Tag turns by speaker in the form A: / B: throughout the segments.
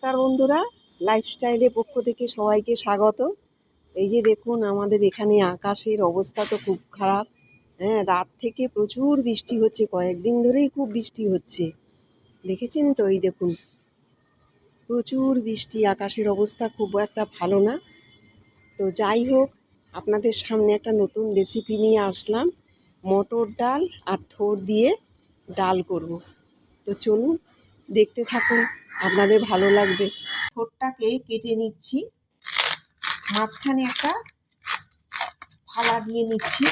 A: নমস্কার বন্ধুরা, লাইফস্টাইলের পক্ষ থেকে সবাইকে স্বাগত। এই যে দেখুন, আমাদের এখানে আকাশের অবস্থা তো খুব খারাপ। হ্যাঁ, রাত থেকে প্রচুর বৃষ্টি হচ্ছে, কয়েকদিন ধরেই খুব বৃষ্টি হচ্ছে। দেখেছেন তো, এই দেখুন প্রচুর বৃষ্টি, আকাশের অবস্থা খুব একটা ভালো না। তো যাই হোক, আপনাদের সামনে একটা নতুন রেসিপি নিয়ে আসলাম। মটর ডাল আর থোড় দিয়ে ডাল করব। তো চলুন দেখতে থাকুন, আপনাদের ভালো লাগবে। থোড়টাকে কেটে নিচ্ছি, মাঝখানে একটা ফালা দিয়ে নিচ্ছি।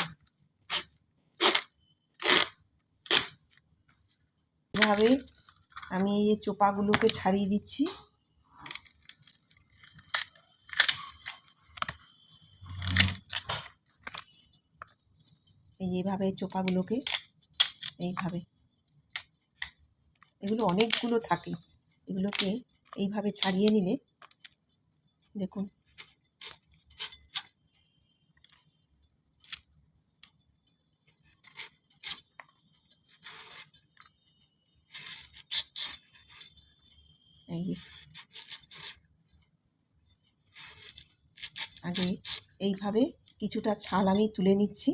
A: এভাবে আমি এই যে চোপাগুলোকে ছাড়িয়ে দিচ্ছি। এইভাবে চোপাগুলোকে এইভাবে, এগুলো অনেকগুলো থাকে, এগুলোকে এইভাবে ছাড়িয়ে নিলে দেখুন এই আগে এইভাবে কিছুটা ছাল আমি তুলে নিচ্ছি।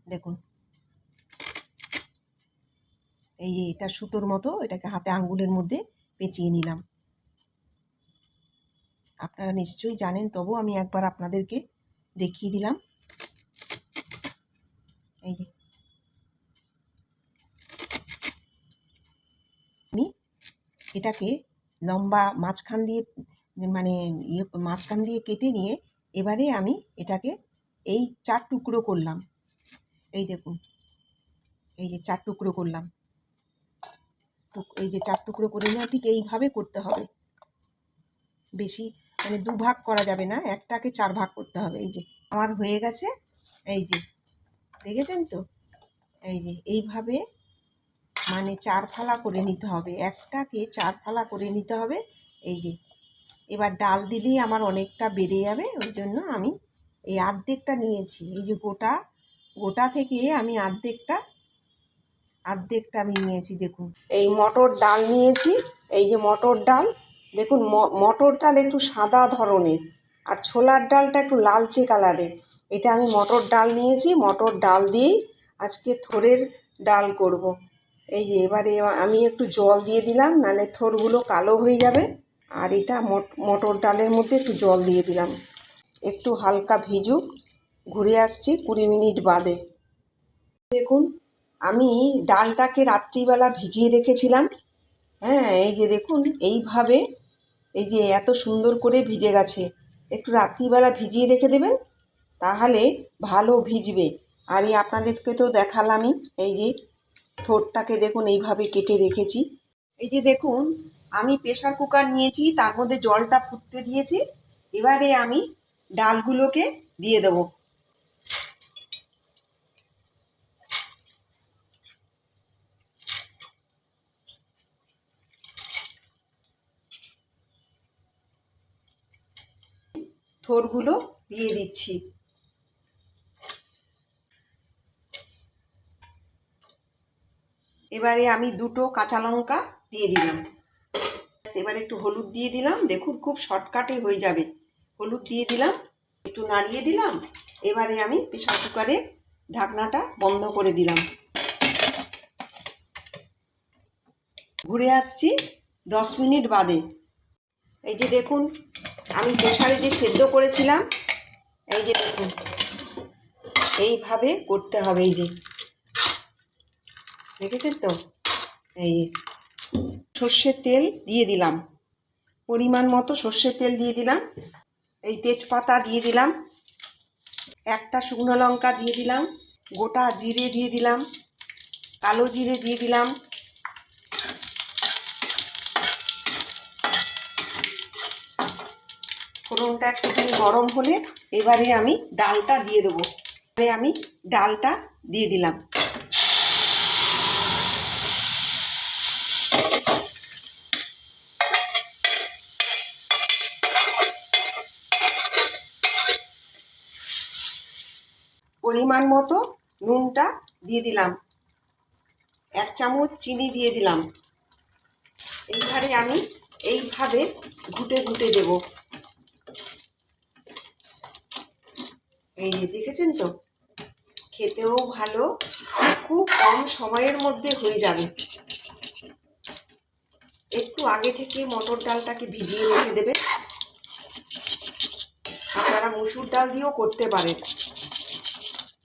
A: দেখুন এই যে এটা সুতোর মতো, এটাকে হাতে আঙ্গুলের মধ্যে পেঁচিয়ে নিলাম। আপনারা নিশ্চয়ই জানেন, তবু আমি একবার আপনাদেরকে দেখিয়ে দিলাম। এই যে আমি এটাকে লম্বা মাঝখান দিয়ে মানে মাঝখান দিয়ে কেটে নিয়ে এবারে আমি এটাকে এই 4 টুকরো করলাম। এই দেখুন, এই যে 4 টুকরো করলাম। এই যে 4 টুকরো করে নিয়ে ঠিক এইভাবে করতে হবে, বেশি মানে 2 ভাগ করা যাবে না, একটাকে 4 ভাগ করতে হবে। এই যে আমার হয়ে গেছে, এই যে দেখেছেন তো, এই যে এইভাবে মানে 4 ফালা করে নিতে হবে, একটাকে 4 ফালা করে নিতে হবে। এই যে এবার ডাল দিলেই আমার অনেকটা বেড়ে যাবে, ওই জন্য আমি এই অর্ধেকটা নিয়েছি। এই যে গোটা থেকে আমি অর্ধেকটা আমি নিয়েছি। দেখুন এই মটর ডাল নিয়েছি, এই যে মটর ডাল। দেখুন মটর ডাল একটু সাদা ধরনের, আর ছোলার ডালটা একটু লালচে কালারের। এটা আমি মটর ডাল নিয়েছি, মটর ডাল দিয়েই আজকে থোড়ের ডাল করব। এই যে এবারে আমি একটু জল দিয়ে দিলাম, নাহলে থোড়গুলো কালো হয়ে যাবে। আর এটা মটর ডালের মধ্যে একটু জল দিয়ে দিলাম, একটু হালকা ভিজুক, ঘুরে আসছি 20 মিনিট বাদে। দেখুন আমি ডালটাকে রাত্রিবেলা ভিজিয়ে রেখেছিলাম। হ্যাঁ, এই যে দেখুন এইভাবে, এই যে এত সুন্দর করে ভিজে গেছে। একটু রাত্রিবেলা ভিজিয়ে রেখে দেবেন, তাহলে ভালো ভিজবে। আর এই আপনাদেরকে তো দেখালামই, এই যে থোড়টাকে দেখুন এইভাবে কেটে রেখেছি। এই যে দেখুন আমি প্রেসার কুকার নিয়েছি, তার মধ্যে জলটা ফুটতে দিয়েছি। এবারে আমি ডালগুলোকে দিয়ে দেবো। থোড়গুলো দিয়ে দিচ্ছি। এবারে আমি 2টো কাঁচা লঙ্কা দিয়ে দিলাম। এবারে একটু হলুদ দিয়ে দিলাম, দেখুন খুব শর্টকাটে হয়ে যাবে। হলুদ দিয়ে দিলাম, একটু নাড়িয়ে দিলাম। এবারে আমি প্রেসার কুকারে ঢাকনাটা বন্ধ করে দিলাম। ঘুরে আসছি 10 মিনিট বাদে। এই যে দেখুন আমি প্রেসারে যে সেদ্ধ করেছিলাম, এই যে দেখুন এইভাবে করতে হবে। এই যে দেখেছেন তো, এই সর্ষের তেল দিয়ে দিলাম, পরিমাণ মতো সর্ষের তেল দিয়ে দিলাম। এই তেজপাতা দিয়ে দিলাম, একটা শুকনো লঙ্কা দিয়ে দিলাম, গোটা জিরে দিয়ে দিলাম, কালো জিরে দিয়ে দিলাম। ফোড়নটা একটুখানি গরম হলে এবারে আমি ডালটা দিয়ে দেবো। এবারে আমি ডালটা দিয়ে দিলাম। পরিমাণ মতো নুনটা দিয়ে দিলাম, 1 চামচ চিনি দিয়ে দিলাম। এইবারে আমি এইভাবে ঘুটে ঘুটে দেব। এই যে দেখেছেন তো, খেতেও ভালো, খুব কম সময়ের মধ্যে হয়ে যাবে। একটু আগে থেকে মটর ডালটাকে ভিজিয়ে রেখে দেবে। আপনারা মসুর ডাল দিয়েও করতে পারেন।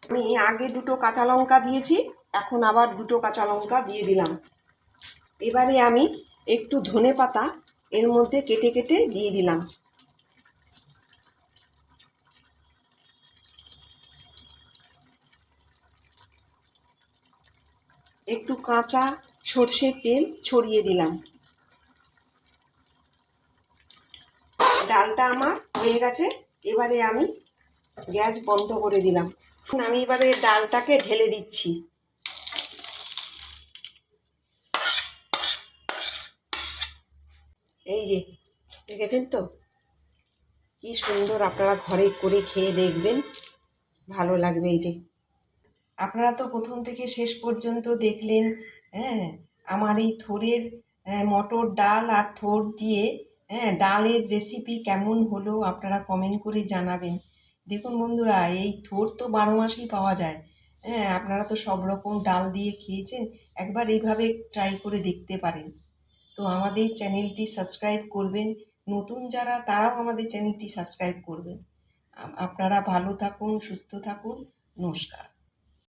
A: আমি আগে 2টো কাঁচা লঙ্কা দিয়েছি, এখন আবার 2টো কাঁচা লঙ্কা দিয়ে দিলাম। এবারে আমি একটু ধনেপাতা এর মধ্যে কেটে কেটে দিয়ে দিলাম। একটু কাঁচা সর্ষের তেল ছড়িয়ে দিলাম। ডালটা আমার হয়ে গেছে, এবারে আমি গ্যাস বন্ধ করে দিলাম। আমি এবারে ডালটাকে ঢেলে দিচ্ছি। এই যে দেখেছেন তো, কি সুন্দর। আপনারা ঘরে করে খেয়ে দেখবেন, ভালো লাগবে। এই যে আপনারা তো প্রথম থেকে শেষ পর্যন্ত দেখলেন। হ্যাঁ, আমার এই থোড়ের মটর ডাল আর থোড় দিয়ে ডালের রেসিপি কেমন হলো আপনারা কমেন্ট করে জানাবেন। দেখুন বন্ধুরা, এই থোড় তো 12 মাসেই পাওয়া যায়। হ্যাঁ, আপনারা তো সব রকম ডাল দিয়ে খেয়েছেন, একবার এইভাবে ট্রাই করে দেখতে পারেন। তো আমাদের চ্যানেলটি সাবস্ক্রাইব করবেন, নতুন যারা তারাও আমাদের চ্যানেলটি সাবস্ক্রাইব করবেন। আপনারা ভালো থাকুন, সুস্থ থাকুন, নমস্কার।